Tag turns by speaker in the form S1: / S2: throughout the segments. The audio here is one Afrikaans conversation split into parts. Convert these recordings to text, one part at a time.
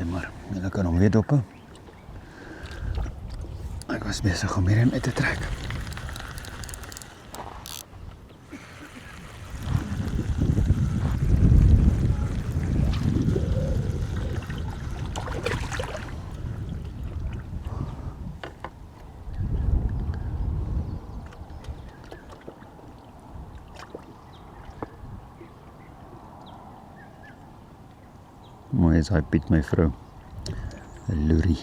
S1: Maar julle kan hom weer dophou. Ek was besig om hierin uit te trek. Mooi is hy Piet, my vrou. 'n loerie.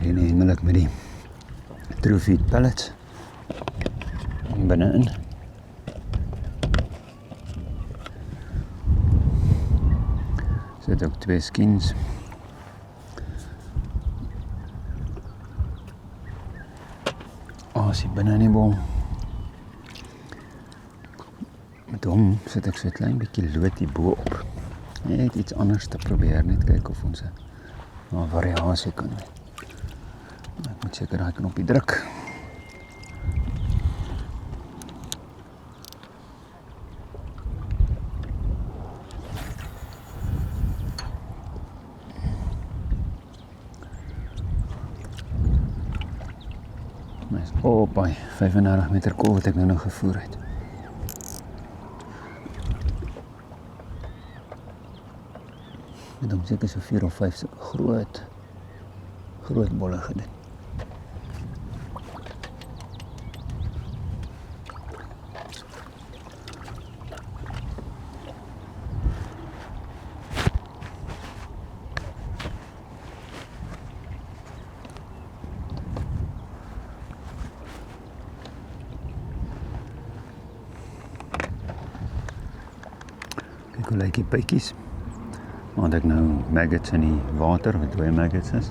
S1: Hierin eindelijk met die TruFeed pellets. Binnenin. Sit ook 2 skins. Asie binne in die bol. Met hom sit ek so 'n klein bietjie lood hier bo op. Net iets anders te probeer, net kyk of ons 'n variasie kan hê. Ek moet seker daai knoppie druk. Mes by 35 meter kool wat ek nou nog gevoer het. Met hom seker so 4 of 5 sulke groot bolle gedoen. Kyk hoe lyk die bytjies. Want ek nou maggots in die water, wat dooie maggots is.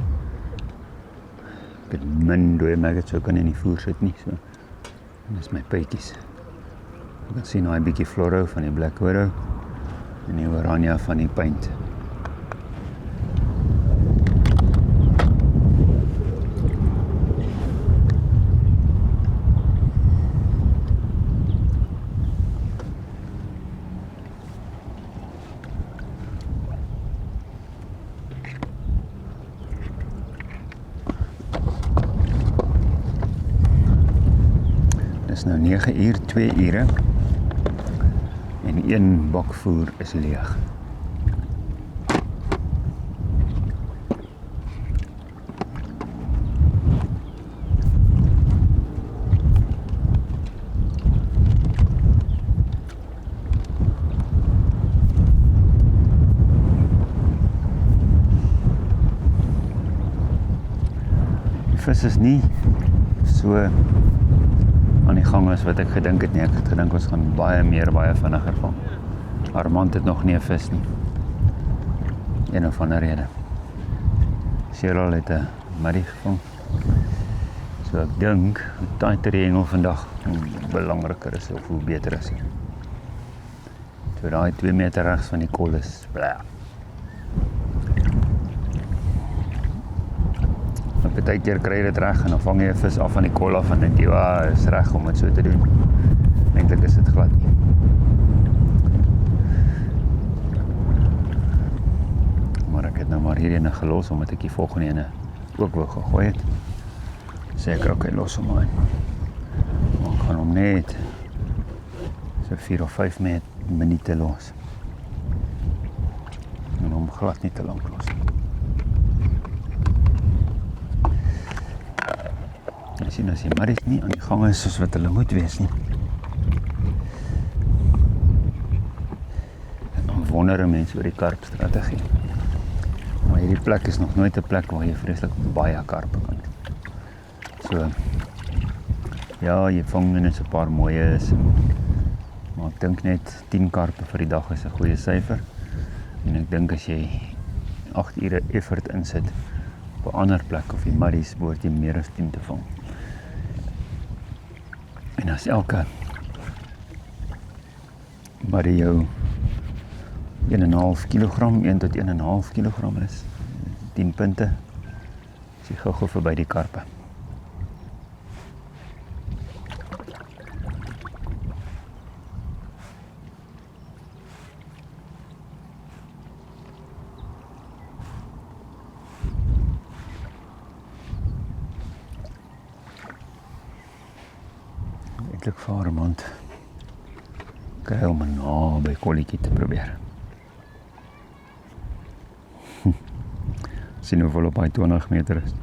S1: Ek het min dooie maggots, so kan in die voer sit nie, so. En dis my pytjies. Jy kan sien daai bietjie fluoro van die black widow en die oranje van die paint. Dis nou 9 uur, 2 ure en 1 bak voer is leeg. Die vis is nie so aan die gang is wat ek gedink het nie. Ek het gedink ons gaan baie vinniger vang. Armand het nog nie 'n vis nie. Een of ander rede. Cheryl het 'n muddy gevang. So ek dink, hoe tighter die hengel vandag, hoe belangriker is of hoe beter is hy. So daai 2 meter regs van die kol is blah. Baie keer kry jy dit reg en dan vang jy 'n vis af van die kol af en dink jy, is reg om dit so te doen. Eintlik is dit glad nie. Maar ek het nou maar hierdie ene gelos omdat ek die volgende ene ook wou gegooi het. Sê ek okay, los hom aan. Maar ek gaan hom net so 4 of 5 minute los. En hom glad nie te lank los. Jy sien as die muddies nie aan die gang is soos wat hulle moet wees nie. Dan wonder 'n mens oor die karpstrategie. Maar hierdie plek is nog nooit 'n plek waar jy vreeslik baie karpe kan doen. So, ja, jy vang net 'n paar mooies, maar ek dink net 10 karpe vir die dag is 'n goeie syfer. En ek dink as jy 8 ure effort insit op 'n ander plek of die muddies behoort jy meer as 10 te vang. En as elke muddy jou 1,5 kilogram, 1 tot 1,5 kilogram is, 10 punte, is jy gou verby die karpe. eintlik vir Armand kry om 'n naby kolletjie te probeer. Sien hoeveel op hy 20 meter is.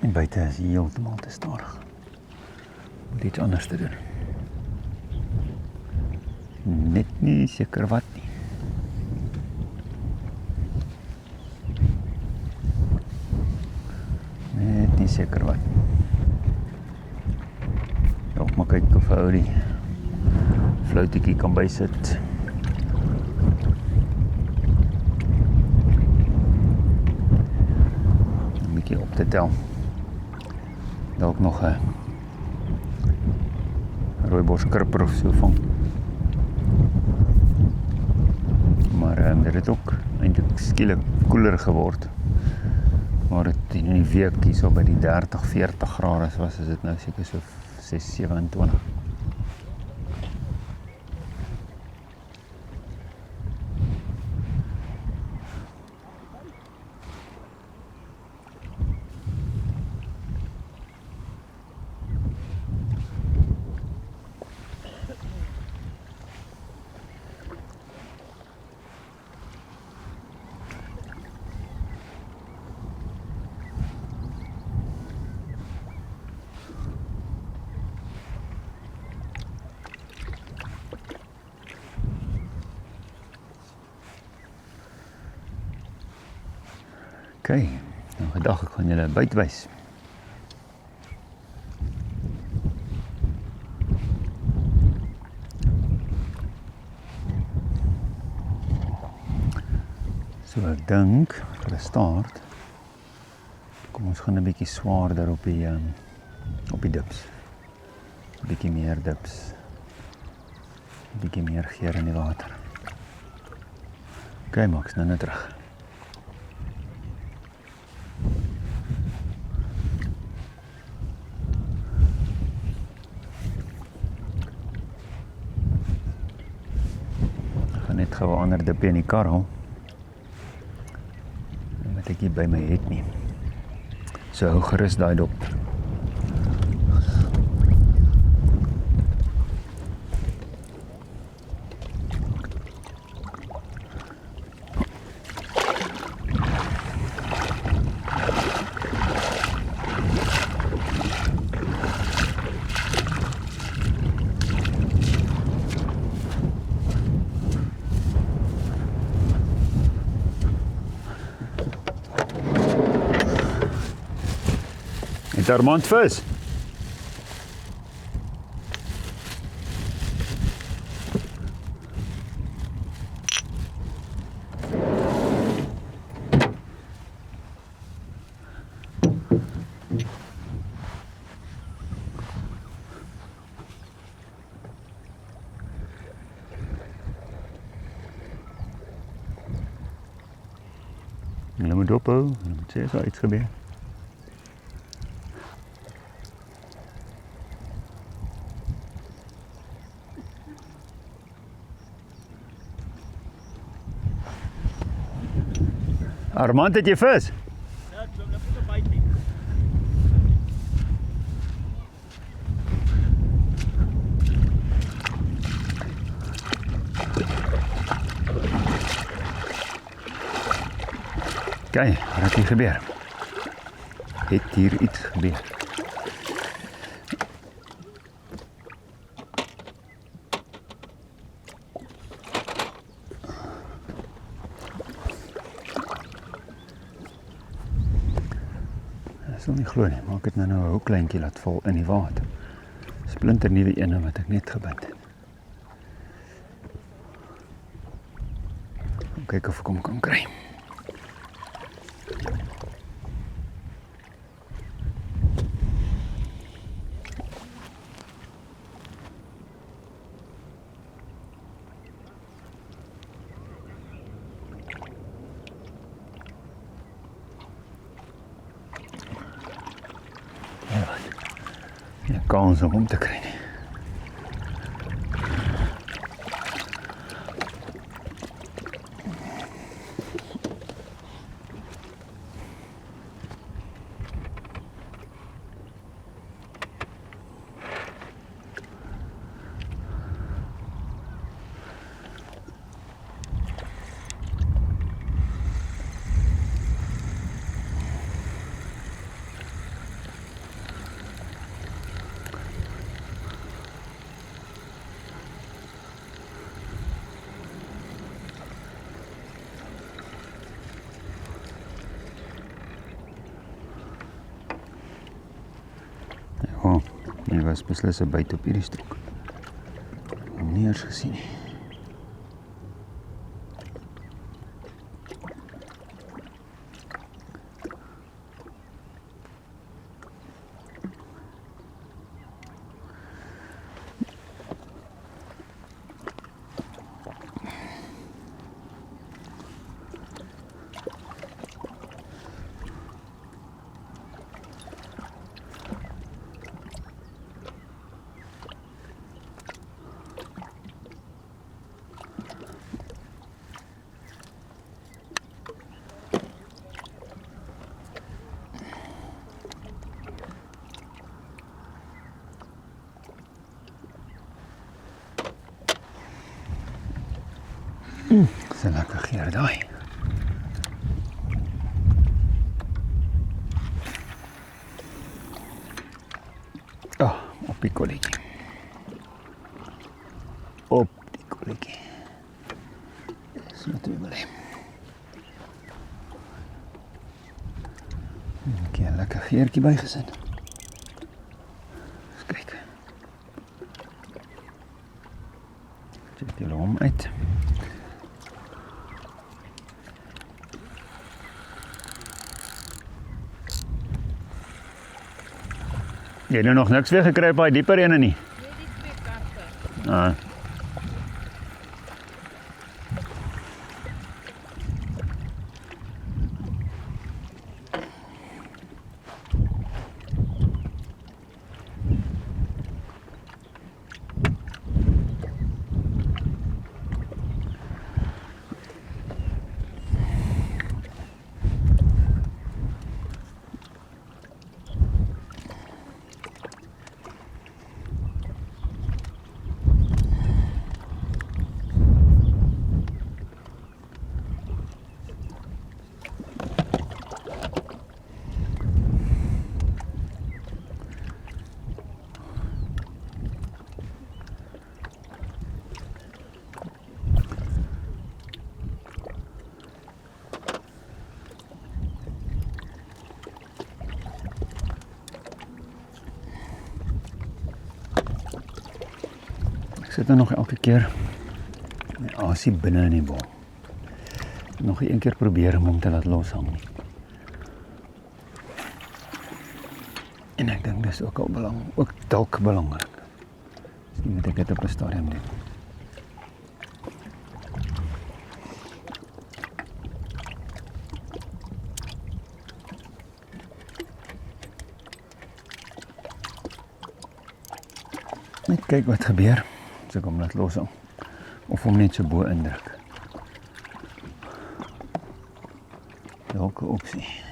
S1: En buite is heeltemal te stadig. Moet iets anders te doen. Net nie seker wat nie. Net nie seker wat. Ja, maar kyk of hy die fluitjie kan bysit. Een bietjie op te tel. Dalk nog 'n rooiboskripper of so vang. Maar dit het ook eintlik skielik koeler geword. Maar dit in die week hier so by die 30-40 grade was, is dit nou seker so 6-27. Okay, nou gedag ek gaan julle buite wys. So ek dink vir 'n start kom ons gaan 'n bietjie swaarder op die dips. 'n Bietjie meer dips. 'n Bietjie meer geur in die water. Okay, Max, nou net terug. Net gou 'n ander dipie in die kar haal. Wat ek hier by my het nie. So hou gerus daai dop. Het Armand vis? Hulle moet ophou, hulle moet sê as daar iets gebeur. Armand, het jy vis?
S2: Ja, ek loop net 'n byt nie.
S1: Kyk, wat het hier gebeur? Het hier iets gebeur? Ek sal nie glo nie, maar ek het nou 'n hoeklyntjie laat val in die water. Splinter nuwe een wat ek net gebind het. Kyk of ek hom kan kry. Nie kans om te kry nie. Ja, hier was beslis 'n byt op hierdie strook. Nie eers gesien nie. Dis 'n lekker geur daai. Op die kolletjie. Op die kolletjie. So toe wil hy. Een lekker geurtjie bygesit. Eens kyk. Check die hom uit. Jy het nou nog niks weer gekry op daai dieper ene nie?
S3: Nee, die twee kante. Ek sit nog elke keer die asie binne in die bol. Nog een keer probeer om hom te laat loshang nie. En ek dink dis ook dalk belangrik. Miskien moet ek dit op 'n stadium doen. Net kyk wat gebeur as ek hom laat loshang. Of hom net so bo indruk. Dalk 'n opsie.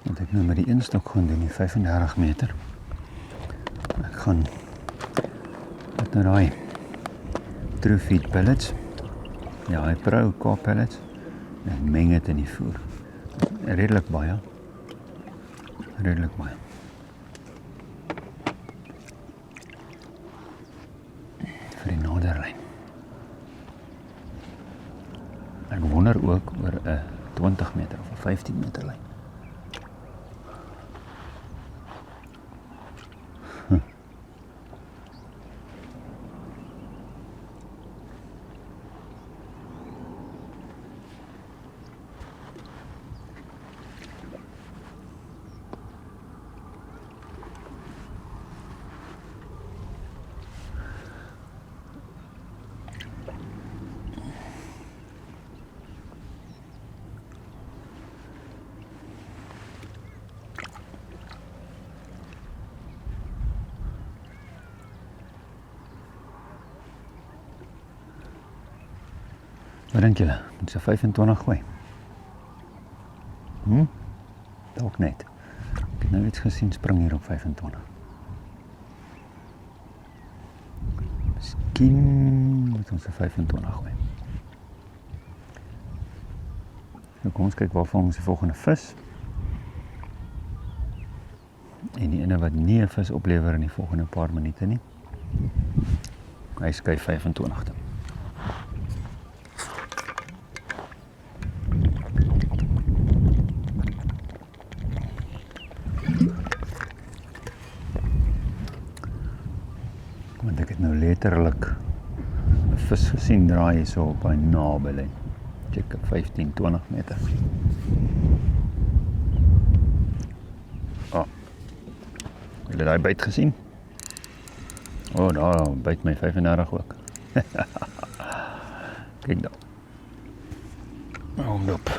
S3: Wat ek nou met die instok gaan doen, die 35 meter. Ek gaan met nou daai True Feed pellets, ja, hy Pro K pellets, en ek meng dit in die voer. Redelik baie. Redelik baie. Vir die naderlyn. Ek wonder ook oor 'n 20 meter of 'n 15 meter lyn. Wat dink julle? Moet se 25 gooi? Dalk net. Ek het nou iets gesien spring hier op 25. Miskien moet ons se 25 gooi. Nou kom ons kyk waar vang ons die volgende vis. En die ene wat nie 'n vis oplewer in die volgende paar minute nie. Hy skuif 25 toe. Want ek het nou letterlik 'n vis gesien draai hier so op 'n nabelyn. Check 15-20 meter. Het jy daai byt gesien? Daar byt my 35 ook. Kyk dan. Omloop.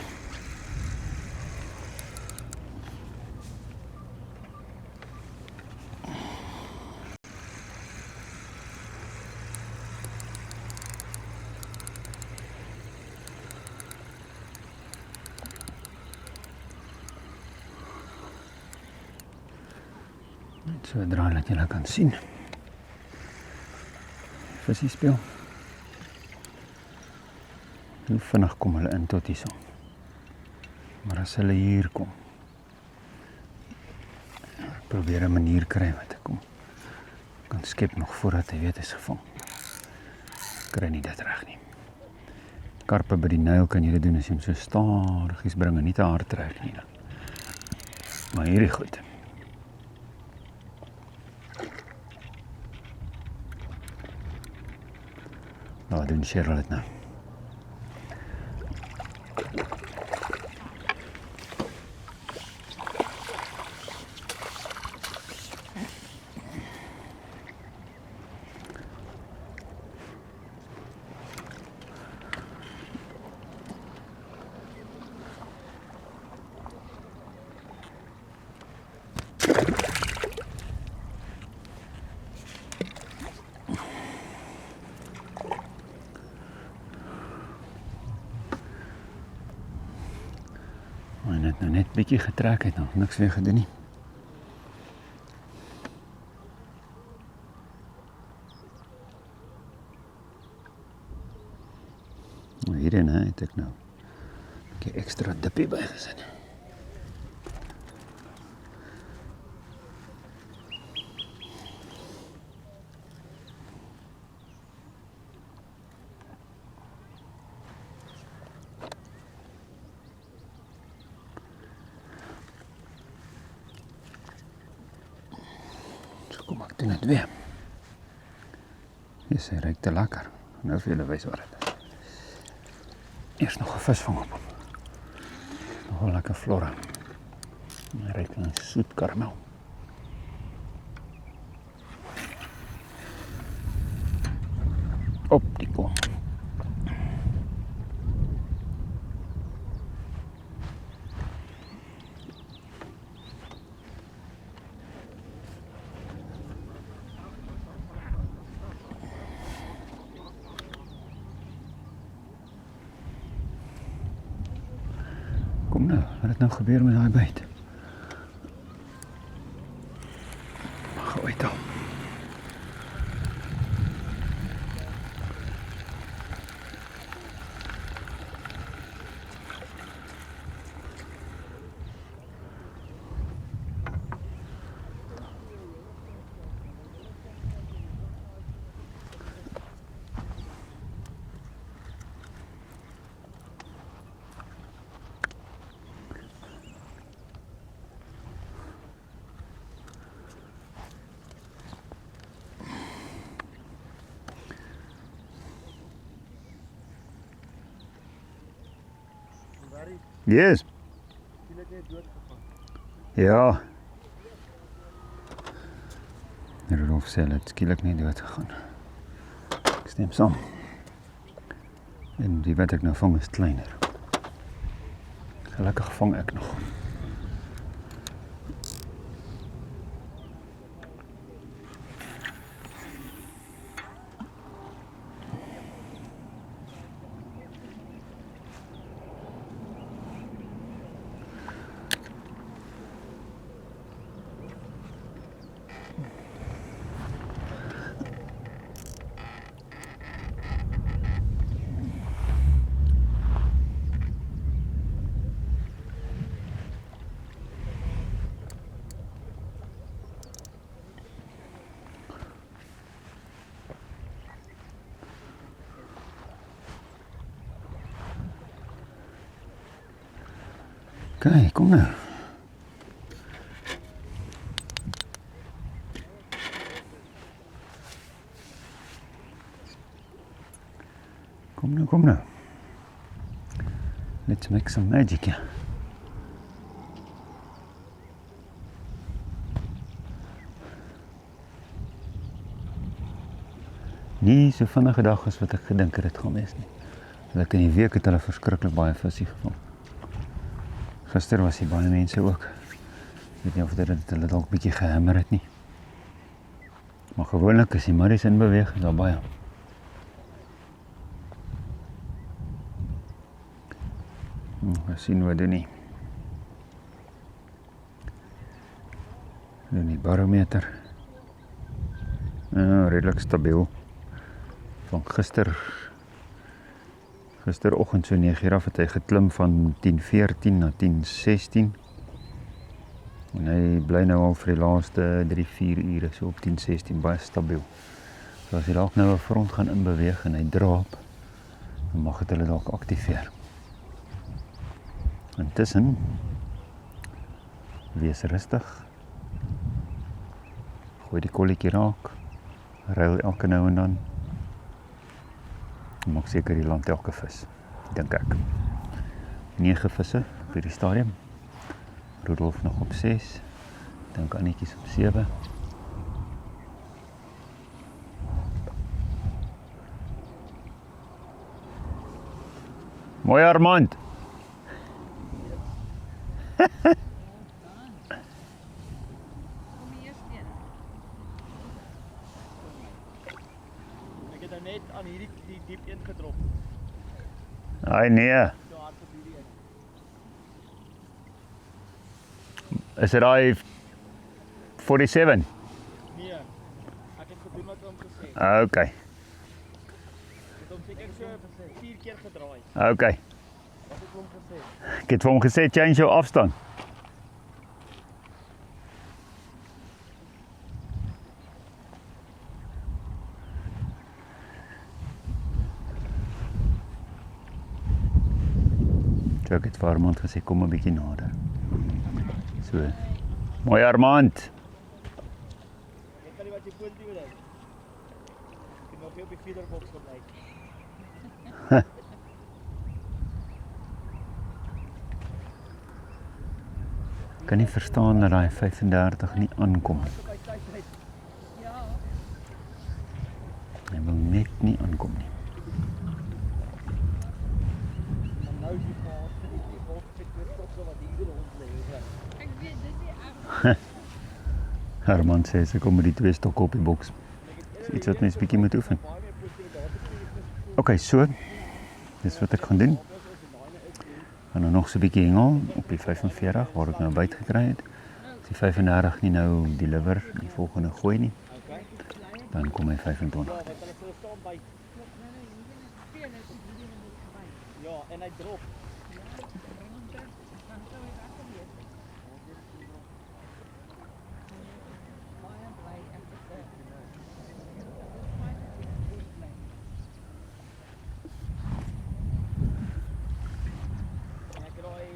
S3: So draai dat julle kan sien. Visie speel. Hoe vinnig kom hulle in tot hierso. Maar as hulle hier kom, ek probeer 'n manier kry wat ek kan skep nog voordat hy weet is gevang. Kry nie dit reg nie. Karpe by die nyl kan jy doen as jy hom so stadigies bring en nie te hard trek nie. Maar hierdie goed. Nou, doen Cheryl dit nou. En het nou net bietjie getrek, het nog niks weer gedoen nie. Nou hierin het ek nou 'n bietjie ekstra dippie bygesit. Kom ek doen dit weer. Hy ruik te lekker. Nou vir julle wys wat dit is. Eers nog 'n visvang op hom. Nog 'n lekker flora. Hy ruik na soet karamel. Op die kom. Kom nou, wat het nou gebeur met daai byt? Gooi dit. Yes.
S2: Skielik net doodgegaan.
S3: Ja. Rudolf sê hulle het skielik nie dood gegaan. Ek stem saam. En die wat ek nou vang is kleiner. Gelukkig vang ek nog. Oké, kom nou. Kom nou. Let's make some magic, ja. Nie so vinnige dag as wat ek gedink het dit gaan wees nie. Want in die week het hulle verskriklik baie visie gevang. Gister was hier baie mense ook. Ek weet nie of dit hulle dalk bietjie gehammer het nie. Maar gewoonlik is die murries in beweging daar baie. Ons sien wat doen nie. Doen die barometer. Redelik stabiel. Van gisteroggend so 9:00 af het hy geklim van 10:14 na 10:16. En hy bly nou al vir die laaste 3-4 ure so op 10:16 baie stabiel. So as hy dalk nou 'n front gaan inbeweeg en hy draap, dan mag dit hulle dalk aktiveer. Intussen wees rustig. Gooi die kolletjie raak. Ruil elke nou en dan. Maak seker die land elke vis, dink ek. 9 visse op die stadium. Rudolf nog op 6. Dink Annetjies op 7. Mooi Armand.
S2: Ek het nou net aan hierdie diep een gedrop.
S3: Ai nee,
S2: So hard op hierdie een.
S3: is dit daai 47?
S2: Nee. Ek het gedoen wat hom gesê.
S3: Okay,
S2: Ek het hom seker so 4 keer gedraai.
S3: okay.
S2: Wat het hom gesê?
S3: Ek het vir hom gesê change jou afstand. So ek het vir Armand gesê kom 'n bietjie nader. So. Mooi Armand.
S2: Weet jy wat jy positief is? Ek het nog nie op die feederbox gebly.
S3: Kan nie verstaan dat daai 35 nie aankom nie. Hy wil net nie aankom nie.
S2: En nou is die paas vir die box se kwestok so wat hier rond lê.
S4: Ek weet, dis nie erg.
S3: Armand sê sy kom met die 2 stokke op die boks. Dis iets wat mens bietjie moet oefen. Okay, so. Dis wat ek gaan doen. Gaan nou nog so 'n bietjie hengel op die 45 waar ek nou byt gekry het. As die 35 nie nou deliver die volgende gooi nie, dan kom hy 25.
S2: Ja, wat hulle sou staan by. Ja, en hy drop. En ek raai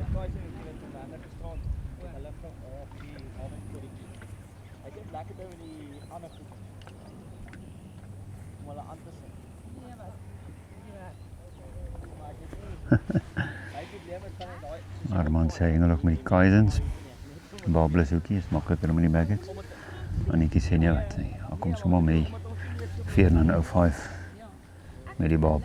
S2: ek raai sy het in ander gestaan. Hulle van die hawe korretjie. Hy het lekker nou in die ander goed. Om hulle aan te sit. Maar ek
S3: Armand sê hengel ook met die kaizens. Babelus hoekie is makliker met die baggets. Annetjie sê nee wat, hy kom sommer met die 405 met die bab.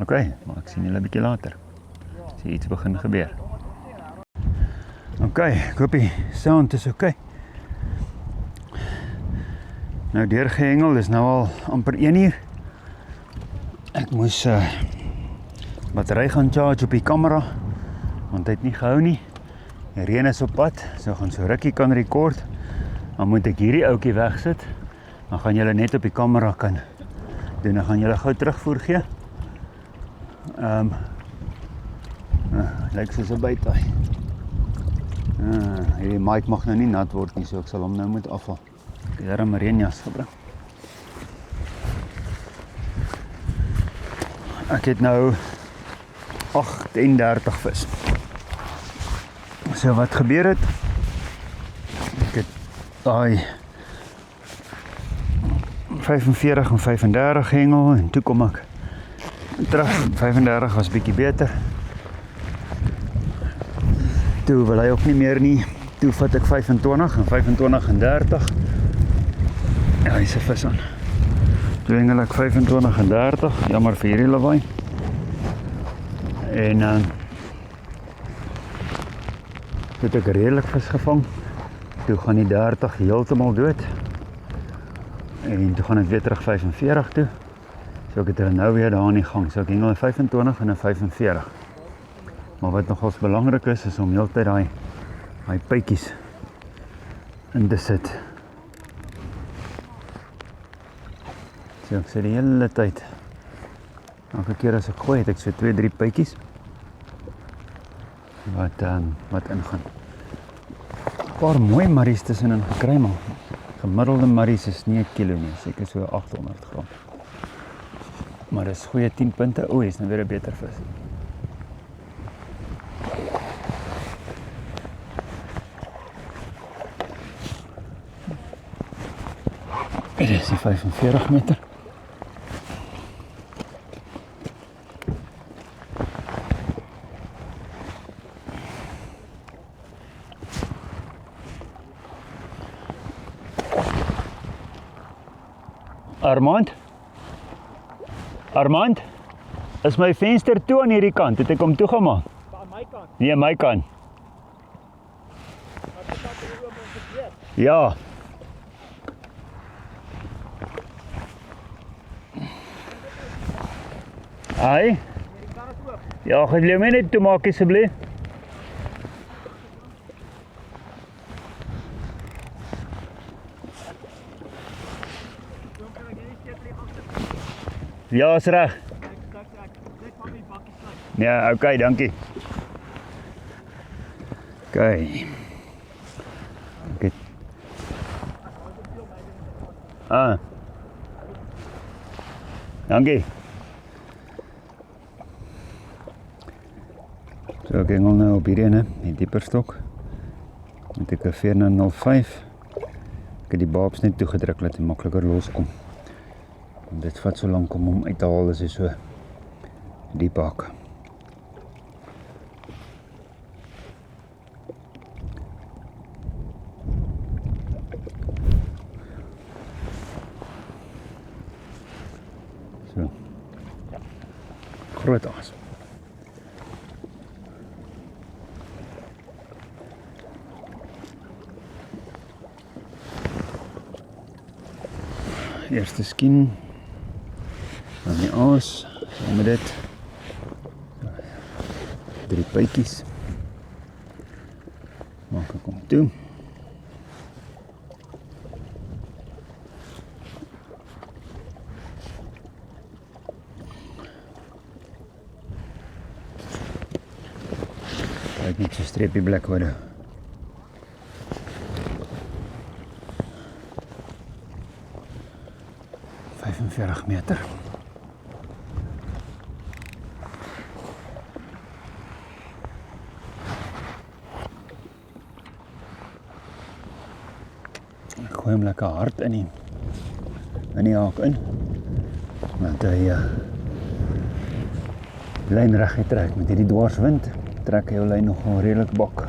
S3: Ok, maar ek sien julle 'n bietjie later. As iets begin gebeur. Ok, ek hoop die sound is ok. Nou deurgehengel, dis nou al amper 1 uur. Ek moes battery gaan charge op die kamera, want hy het nie gehou nie. Die reën is op pad, so gaan so rukkie kan rekord. Dan moet ek hierdie ouetjie wegsit. Dan gaan julle net op die kamera kan doen. Dan gaan julle gou terugvoer gee. Lyk soos 'n bytaai. Hierdie mic mag nou nie nat word nie, so ek sal hom nou moet afhaal. Ek het daar 'n reënjas gebring. Ek het nou 38 vis. So wat gebeur het? Ek het daai 45 en 35 hengel en toe kom ek terug. 35 was bietjie beter. Toe wil hy ook nie meer nie. Toe vat ek 25 en 25 en 30. Ja, hy is 'n vis aan. Toe hengel ek 25 en 30. Jammer vir hierdie lawaai. En het ek redelik vis gevang. Toe gaan die 30 heeltemal dood. En toe gaan ek weer terug 45 toe. So ek het hulle nou weer daar aan die gang. So ek hengel 'n 25 en 'n 45. Maar wat nogals belangrik is om heeltyd daai pypies in te sit. So ek sê die hele tyd. Elke keer as ek gooi, het ek so 2-3 pypies wat ingaan. 'n Paar mooi marries tussenin gekry, maar gemiddelde marries is nie 1 kilo nie, seker so 800 gram. Maar dis goeie 10 punte. O, is nou weer 'n beter vis. Dit is die 45 meter. Armand, is my venster toe aan hierdie kant? Het ek hom toegemaak?
S2: Aan my kant.
S3: Nee, my kant.
S2: Maar dit staat hier oop om te weer.
S3: Ja. Hi.
S2: Die kan is oop.
S3: Ja, gaan jy my net toemaak asseblief?
S2: Kom kan ek hierdie steek reg agter.
S3: Ja, is reg.
S2: Net van die bakkie sluit.
S3: Ja, okay, dankie. Okay. Ek dankie. So ek hengel nou op hierdie ene, die dieper stok. Met ek 'n 405. Ek het die babs net toegedruk laat hy makliker loskom. En dit vat so lank om hom uit te haal as hy so diep hak. So. Groot aas. Eerste skien. Dan die aas. Saam met dit. 3 pypies. Maak ek hom toe. Kijk net so streepie blik worden. meter. Ek gooi hom lekker hard in die haak in. Want hy lyn reg getrek met hierdie dwarswind, trek hy jou lyn nogal redelik bak.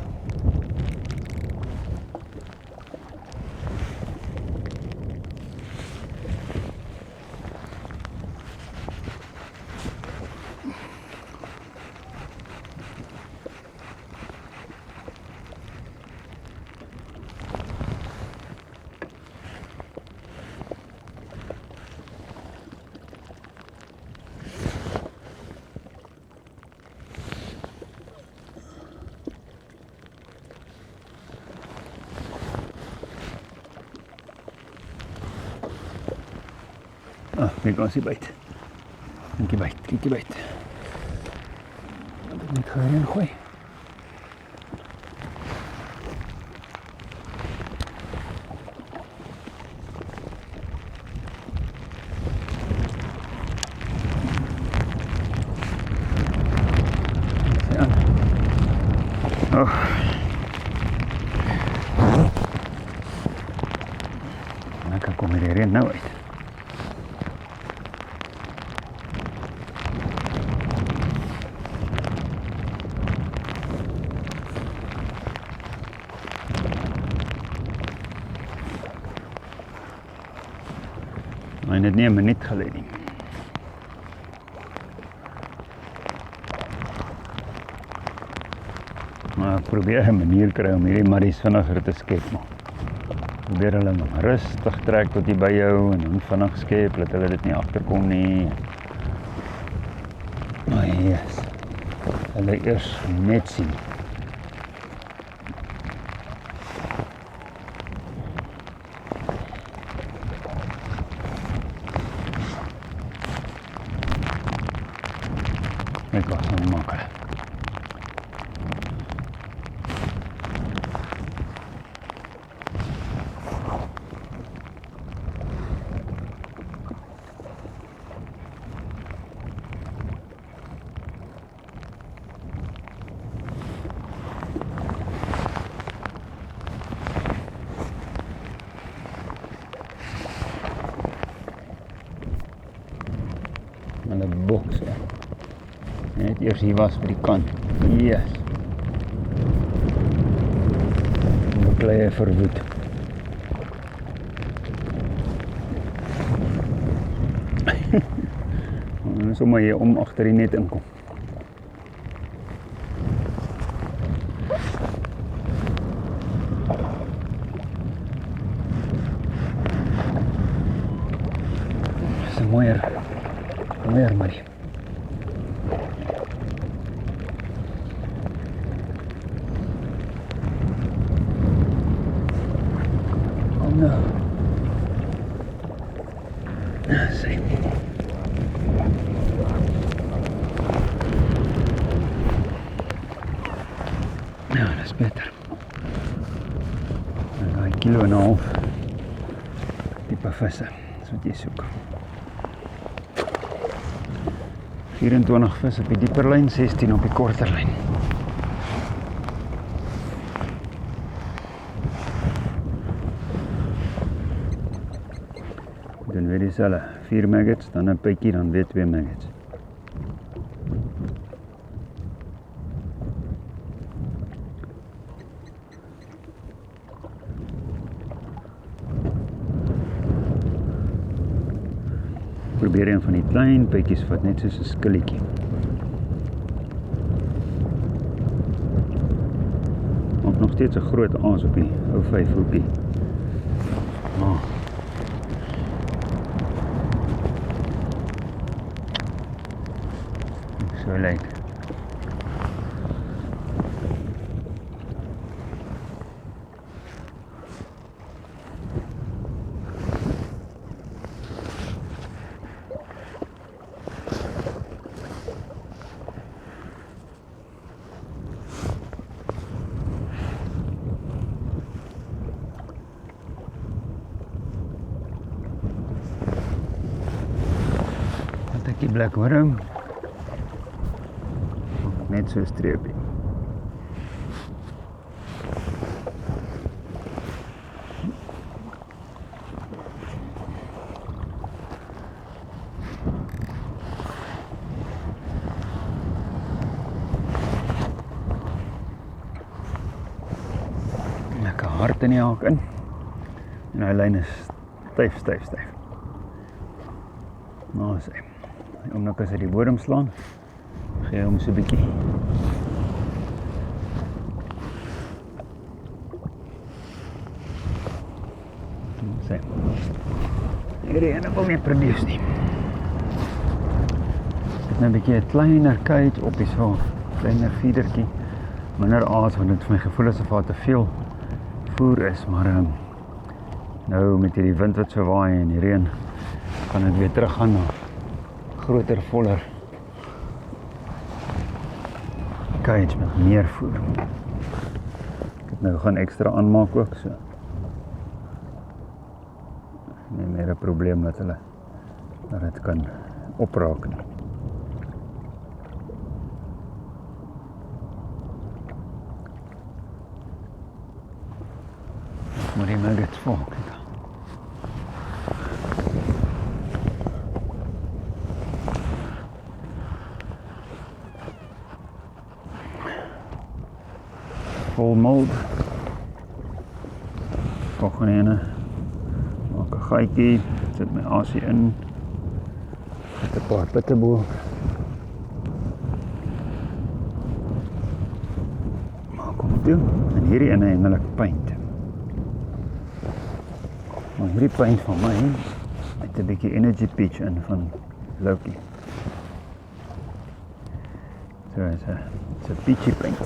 S3: Kijk ons die byt. Kyk die byt. Wat ek net gaan hierin gooi. Lekker kom hierin nou uit. Hy het nie 'n minuut gelê nie. Maar ek probeer 'n manier kry om hierdie maddies vinniger te skep. Probeer hulle nog rustig trek tot jy by jou en dan vinnig skep, laat hulle dit nie agterkom nie. Maar yes, hulle eers net sien. Ek was aan maak hulle. Hulle boks. Net eers hier was by die kant. Yes. Baklei verwoed. En sommer hier om agter die net inkom. Dis 'n mooier Marie. No. Sien. Ja, dat is beter. Dan ga ik kilo en een half type vissen. Dat is wat je zoekt. 24 vis op die dieper lyn, 16 op die korter lyn. Dan weer dieselfde, 4 maggots, dan 'n pytjie, dan weer 2 maggots. Probeer een van die klein pytjies vat, net soos 'n skilletjie. Ook nog steeds 'n groot aas op die ou 5 hoekie. So lyk. Die black worm net so 'n streepie. hard in die haak in. En hy lyn is styf. Nou sê, omdat as hy die bodem slaan, gee hy hom so 'n bietjie. Nou sê, hierdie ene wil nie produce nie. Ek het nou 'n bietjie 'n kleiner cage op die so, kleiner feedertjie, minder aas, want dit vir my gevoel asof daar te veel voer is, maar nou met hierdie wind wat so waai en die reën, kan ek weer teruggaan na groter, voller cage met meer voer. Ek het nou gaan ekstra aanmaak ook, so nie meer 'n probleem dat dit kan opraak nie. Moet die nuggets vol, kyk. Vol mold. Volgende ene. Maak 'n gaatjie, sit my asie in. Met 'n paar pitteboel. Maak hom toe. En hierdie ene hengel ek paint. Maar hierdie paint van my het 'n bietjie energy peach in van Loki. So is 'n peachy paint.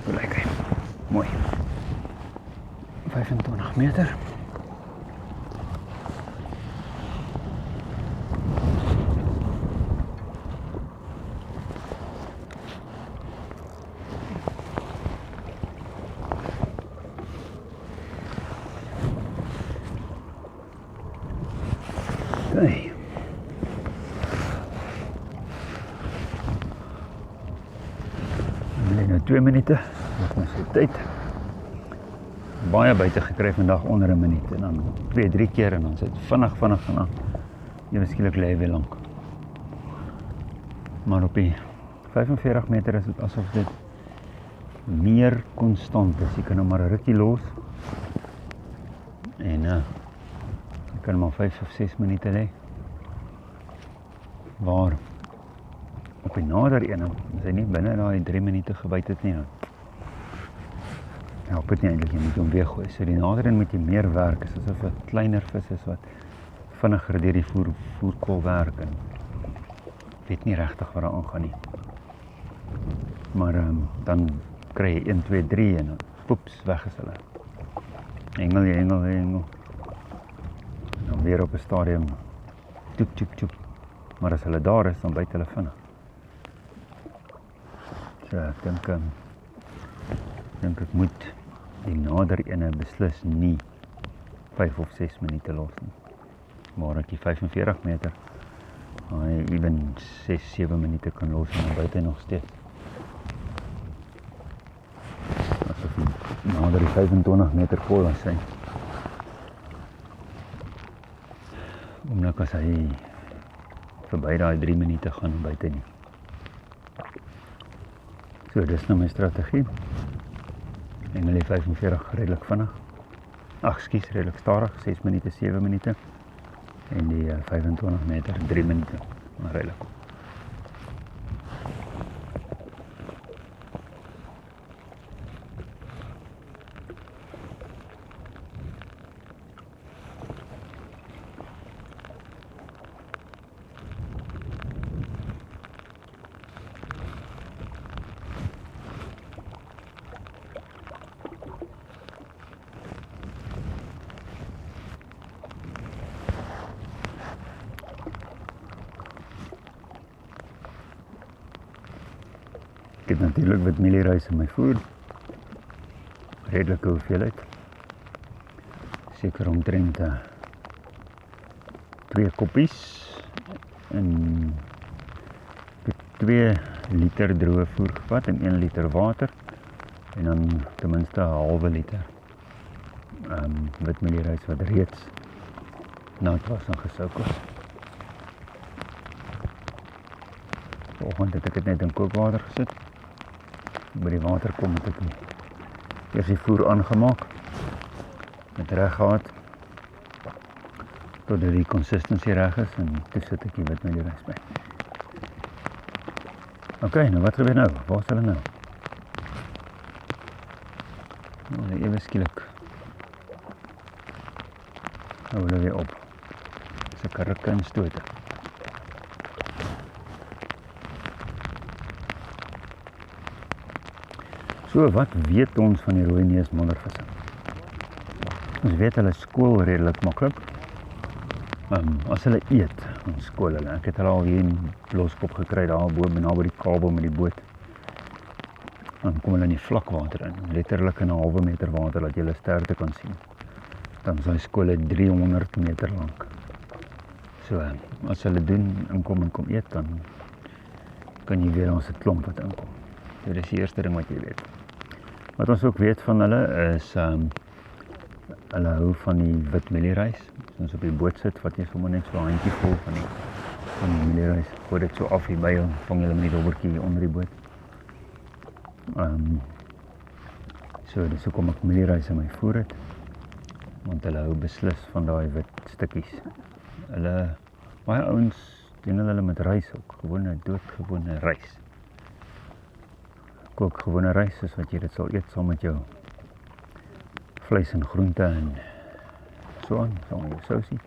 S3: Hoe lyk hy? Mooi. 25 meter. Okay. Nou 2 minute, dit is die tyd. Baie buite gekry vandag onder 'n minuut en dan 2-3 keer en dan sit vinnig en dan jy skielik lê weer lank. Maar op die 45 meter is dit asof dit meer konstant is. Jy kan nou maar 'n rukkie los en jy kan maar 5 of 6 minute lê. Waar op die nader ene, as hy nie binne daai 3 minute gebyt het nie, dan help dit nie eintlik, jy moet hom weer gooi. So die nader een moet jy meer werk, is asof 'n kleiner vis is wat vinniger deur die voerkool werk en weet nie regtig wat daar aangaan nie. Maar dan kry jy 1, 2, 3 en dan poeps, weg is hulle. Hengel. En dan weer op 'n stadium toep. Maar as hulle daar is, dan byt hulle vinnig. So ek dink ek moet die nader ene beslis nie 5 of 6 minute los nie. Maar ek die 45 meter, hy even 6, 7 minute kan los en dan byt hy nog steeds. Asof hy nader die 25 meter vol was sy. Omdat as hy verby daai 3 minute gaan byt hy nie. So, dis nou my strategie. Hengel die 45 redelik vinnig. Redelik stadig, 6 minute, 7 minute. En die 25 meter, 3 minute. Maar redelik. Ek het natuurlijk wat mielieruis in my voer. Redelike hoeveelheid. Seker omtrent 2 koppies en 2 liter droë voer gevat en 1 liter water en dan ten minste 'n halwe liter wit mielieruis wat reeds nat was en gesouk was. Vanoggend het ek dit net in kookwater gesit. By die water kom het ek Eers die voer aangemaak, met reg gehad, totdat die consistency reg is, en toe sit ek die witmelierys by. Ok, nou wat gebeur nou? Waar is hulle nou? Nou, hulle ewe skielik. Hou hulle weer op. Dis 'n karrikke en stote. So, wat weet ons van die rooi neus moddervisse? Ons weet hulle skool redelik maklik. As hulle eet, ons skool hulle. Ek het hulle al hier in Loskop gekry, daar naby die kabel met die boot. Dan kom hulle in die vlakwater in, letterlik in 'n halwe meter water, dat jy hulle sterte kan sien. Dan is die skole 300 meter lank. So, as hulle doen, inkom en kom eet, dan kan jy weet, ons 'n klomp wat inkom. So, dis die eerste ding wat jy weet. Wat ons ook weet van hulle is, hulle hou van die witmelierys. As ons op die boot sit, vat jy sommer net so 'n handjie vol van die melierys. Gooi dit so af hierby en vang julle met die dobbertjie onder die boot. So, dis hoekom ek melierys in my voer het. Want hulle hou beslis van daai wit stukkies. Baie ouens doen hulle met rys ook, doodgewone rys. Kook gewone rys, soos wat jy dit sal eet saam met jou vleis en groente en so aan, saam met jou sousie.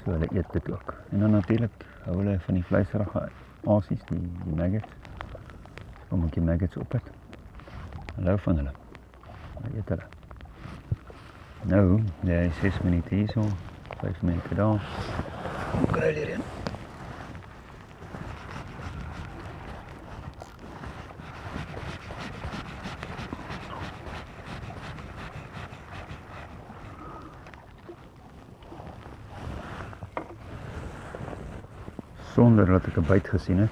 S3: So hulle eet dit ook. En dan natuurlik hou hulle van die vleisrige asies, die maggots. Kom ek die maggots op het. Hulle hou van hulle. Hulle eet hulle. Nou, jy is 6 minute hier so, 5 minute daar. Hoe kry jy hierin? Sonder dat ek 'n byt gesien het,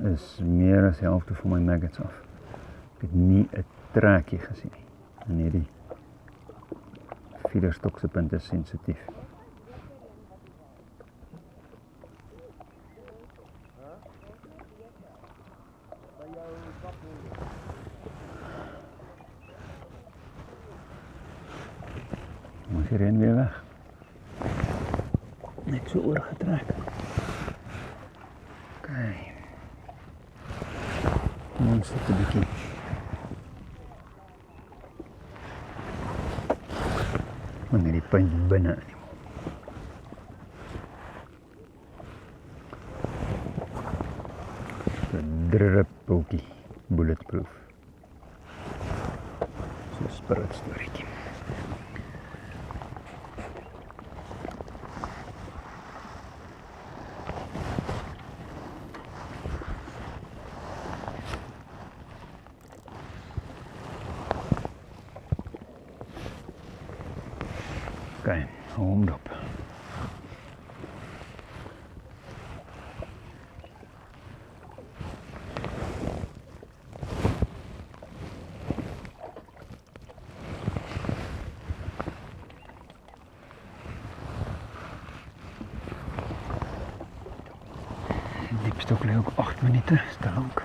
S3: is meer as die helfte van my maggots af. Ek het nie 'n trekkie gesien nie. En hierdie vierderstokse punt is sensitief. Moet hier een weer weg. Net so oorgetrek. Okay. Ons sit 'n bietjie. Wanneer die punt binne in die mond. Die druppeltjie, bulletproof. So 'n spirit storieetjie. Okay, hou hom dop. Diepstok lê ook 8 minute, is te lank.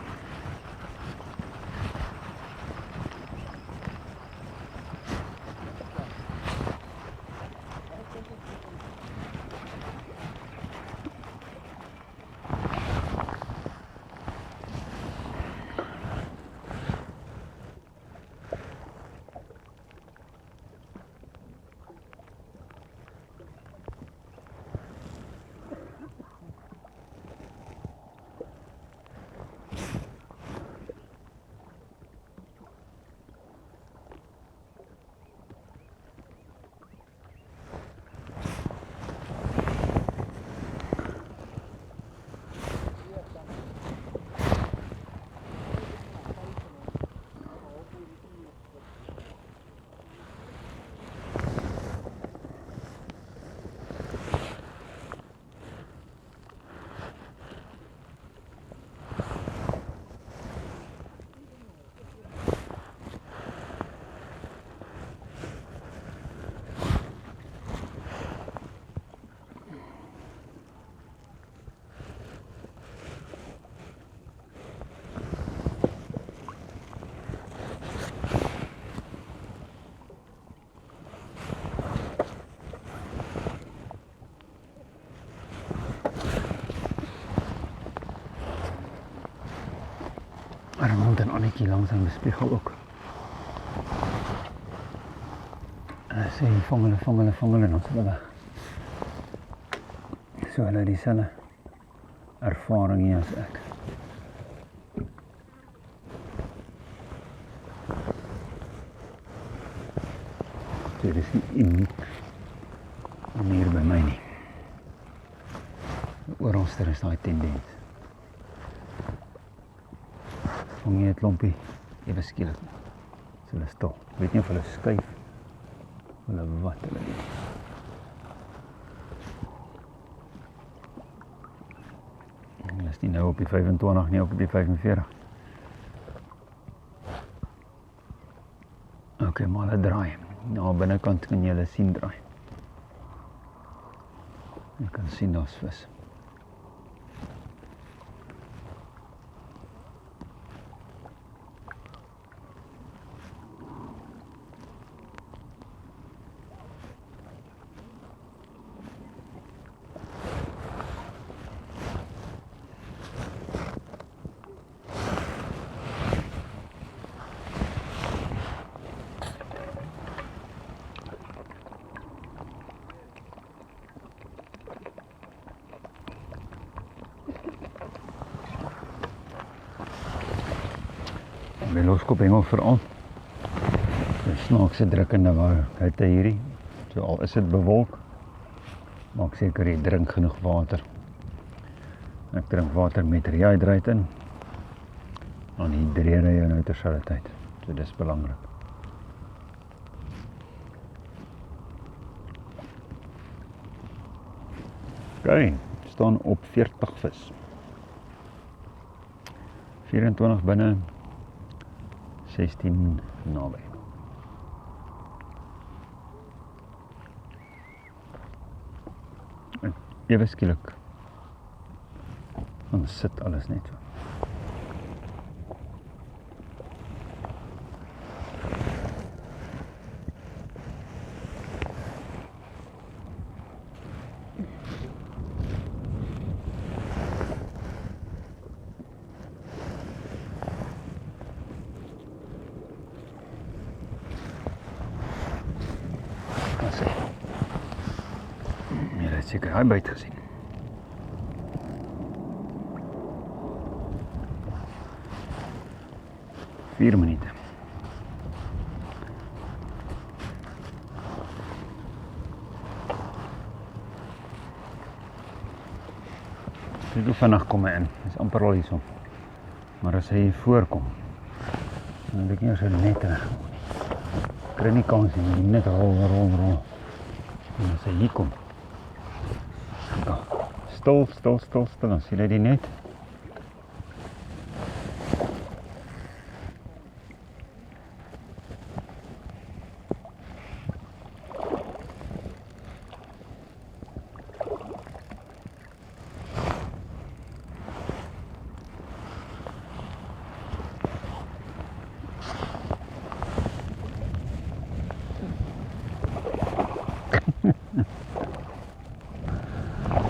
S3: 'n Annetjie langs aan bespiegel ook. En hy sê, vang hulle en ons hulle weg. So hulle het dieselfde ervaring hier as ek. Dit is nie uniek hier by my nie. Oralster is daai tendens. Vang jy 'n klompie, ewe skielik. So hulle stil. Weet nie of hulle skuif, hulle wat hulle doen. Hulle is nie nou op die 25 nie, op die 45. Ok, maar hulle draai. Nou, binnekant kan jy hulle sien draai. Jy kan sien daar's vis. Die loskopengel veral. Die snaakse drukkende hitte hierdie. So al is dit bewolk, maak seker jy drink genoeg water. Ek drink water met rehydrate in. Dan hydreer jy nou terselfdertyd. So dis belangrik. OK, staan op 40 vis. 24 binne, 16 naby. En ewe skielik, dan sit alles net so. Seker hy byt gesien. Vier minute. Dit hoe vinnig kom hy in. Hy is amper al hierso. Maar as hy hier voorkom, dan het ek nie as hy net reg. Kry nie kans nie, moet net rol. En as hy hier kom, stil, dan sien jy die net.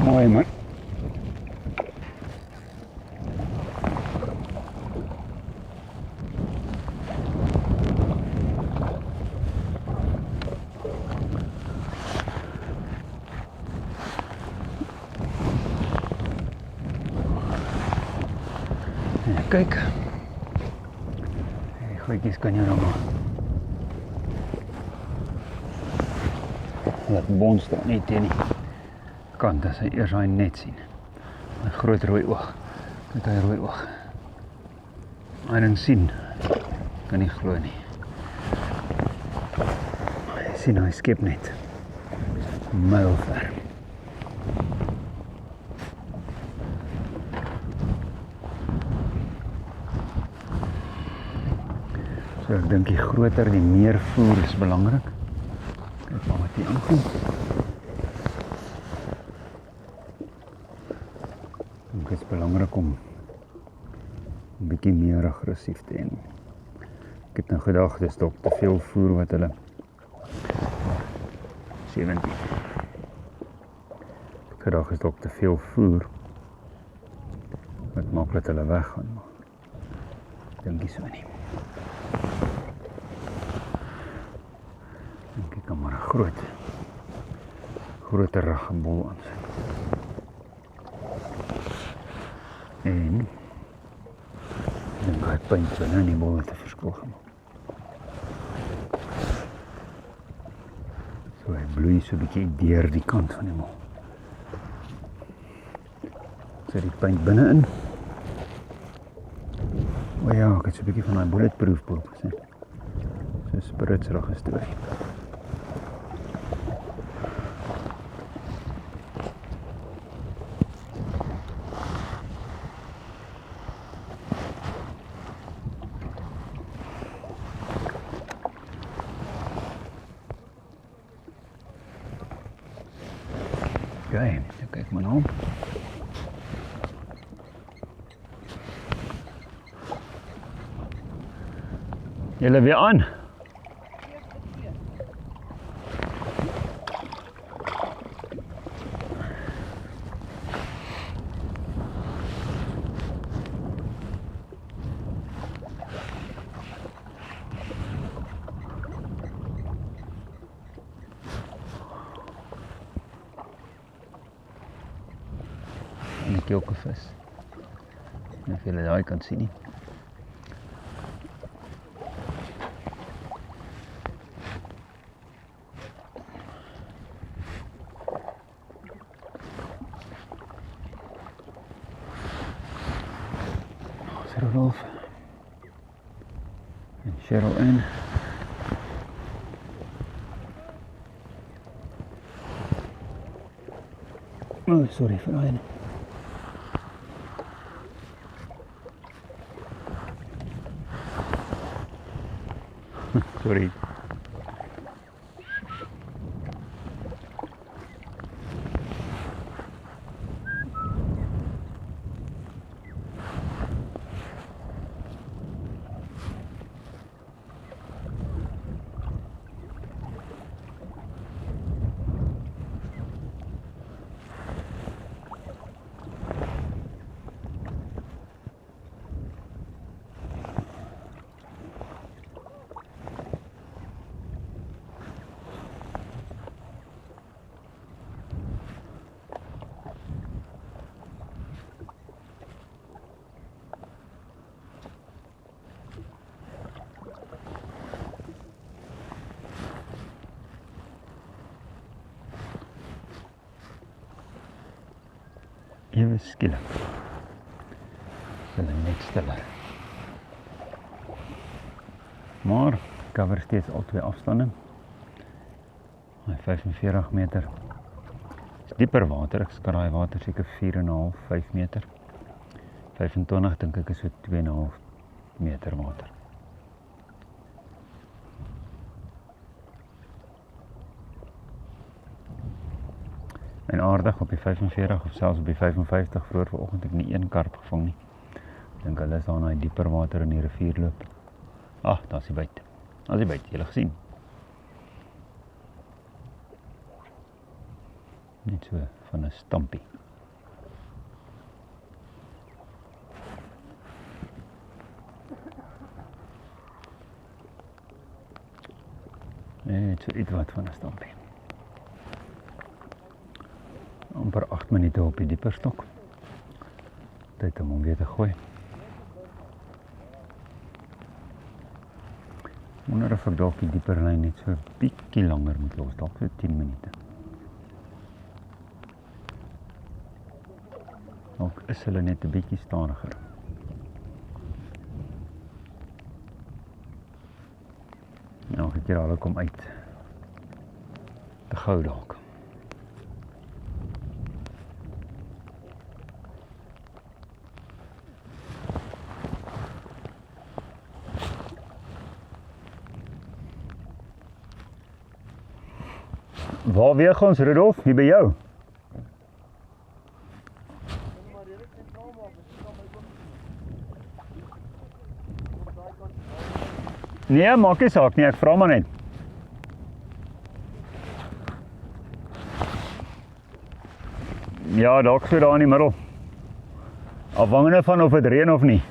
S3: Mooi man. Kyk, die goedjies kan jy nou maar laat bons staan nie teen die kant as hy eers hy net sien. Een groot rooi oog, met hy rooi oog. Hy ding sien, kan nie glo nie. Hy sien hy skep net, myl ver. So ek dink die groter, die meer voer is belangrik. Kyk maar wat hier aankom. Dit is belangrik om 'n bietjie meer aggressief te wees. Ek het nou gedag, dis dalk te veel voer wat hulle 17. Ek gedag is dalk te veel voer wat maak dat hulle weggaan. dink nie so nie. Dink ek kan maar 'n groter raggenbol aansit. En dan gaan ek punt binne in die bol te verskil gemaak. So hy bloei so 'n bietjie deur die kant van die bol. Sit die punt binne in. O ja, ek het so 'n bietjie van daai bulletproof bulb gesien. So spritsrag gestorie. Okay, dan kyk maar nou. Julle weer aan. En ek ook 'n vis. En of julle daai kan sien nie. Rudolf en Cheryl in. Oh, sorry vir daai. Sorry. Ewe skielik. Hulle net stiller. Maar cover steeds al twee afstande. 45 meter. Dis dieper water. Ek skat daai water seker 4,5, 5 meter. 25 dink ek is so 2,5 meter water. En aardig op die 45 of selfs op die 55 vroeër vanoggend ek nie een karp gevang nie. Ek dink hulle is daar in daai dieper water in die rivier loop. Ag, daar's die byt. Daar's die byt, jy het gesien. Net so van 'n stampie. Net so iets wat van 'n stampie. Amper 8 minute op die dieper stok. Tyd om hom weer te gooi. Wonder of ek dalk die dieper lyn net so 'n bietjie langer moet los, dalk so 10 minute. Dalk is hulle net 'n bietjie stadiger. Elke keer hulle kom uit. Te gou dalk. Waar weeg ons, Rudolf? Hier by jou? Nee, maak nie saak nie, ek vra maar net. Ja, dalk so daar in die middel. Afhangende van of dit reën of nie.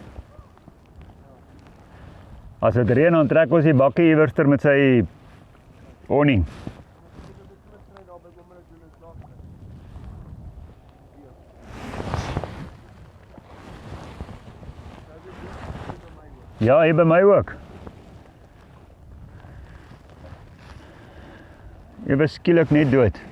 S3: As dit reën, dan trek ons die bakkie iewerster met sy awning. Ja, hier by my ook. Ewe skielik net dood.